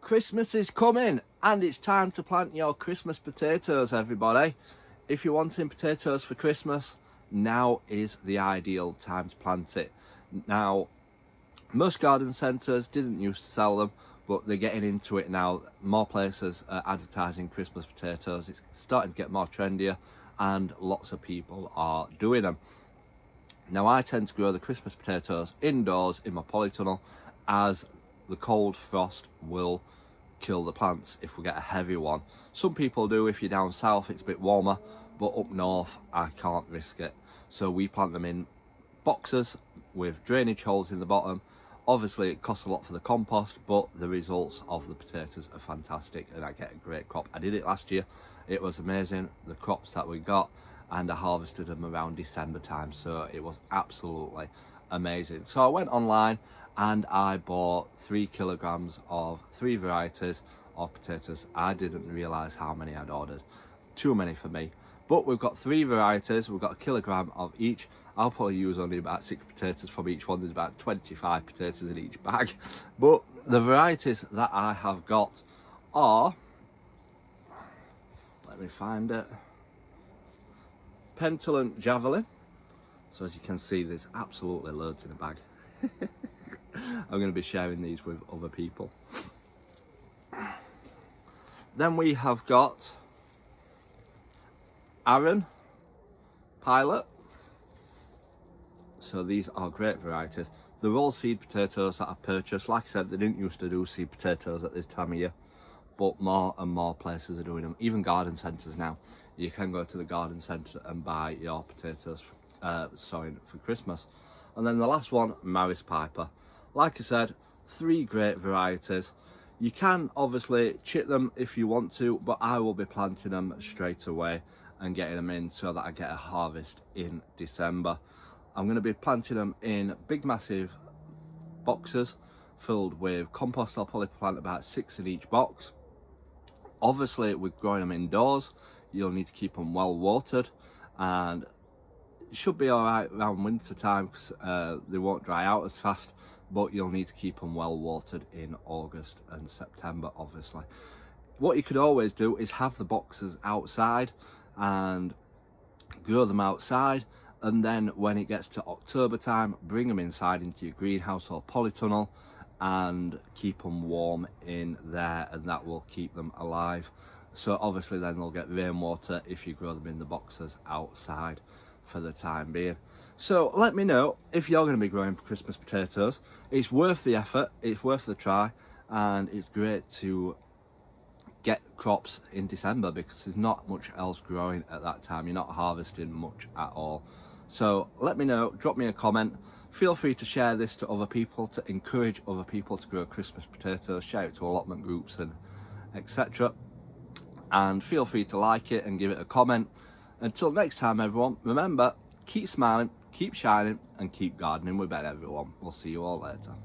Christmas is coming and it's time to plant your Christmas potatoes, everybody. If you're wanting potatoes for Christmas, now is the ideal time to plant it. Now, most garden centres didn't used to sell them, but they're getting into it now. More places are advertising Christmas potatoes. It's starting to get more trendier and lots of people are doing them. Now, I tend to grow the Christmas potatoes indoors in my polytunnel, as the cold frost will kill the plants if we get a heavy one. Some people do if you're down south, it's a bit warmer, but up north I can't risk it. So we plant them in boxes with drainage holes in the bottom. Obviously it costs a lot for the compost, but the results of the potatoes are fantastic and I get a great crop. I did it last year, it was amazing, the crops that we got, and I harvested them around December time, so it was absolutely amazing. So I went online and I bought 3 kilograms of 3 varieties of potatoes. I didn't realise how many I'd ordered. Too many for me. But we've got 3 varieties, we've got a kilogram of each. I'll probably use only about 6 potatoes from each one. There's about 25 potatoes in each bag. But the varieties that I have got are, let me find it, Pentillant Javelin. So as you can see, there's absolutely loads in the bag. I'm going to be sharing these with other people. Then we have got Aaron Pilot. So these are great varieties. They're all seed potatoes that I purchased. Like I said, they didn't used to do seed potatoes at this time of year, but more and more places are doing them. Even garden centres now. You can go to the garden centre and buy your potatoes for Christmas. And then the last one, Maris Piper. Like I said, 3 great varieties. You can obviously chip them if you want to, but I will be planting them straight away and getting them in so that I get a harvest in December. I'm going to be planting them in big massive boxes filled with compost. I'll probably plant about 6 in each box. Obviously with growing them indoors, you'll need to keep them well watered, and it should be all right around winter time because they won't dry out as fast, but you'll need to keep them well watered in August and September. Obviously what you could always do is have the boxes outside and grow them outside, and then when it gets to October time, bring them inside into your greenhouse or polytunnel and keep them warm in there, and that will keep them alive. So obviously then they'll get rainwater if you grow them in the boxes outside for the time being. So let me know if you're going to be growing Christmas potatoes. It's worth the effort, it's worth the try, and it's great to get crops in December because there's not much else growing at that time. You're not harvesting much at all. So let me know, drop me a comment. Feel free to share this to other people, to encourage other people to grow Christmas potatoes. Share it to allotment groups and etc. And feel free to like it and give it a comment. Until next time, everyone, remember, keep smiling, keep shining, and keep gardening with Ben, everyone. We'll see you all later.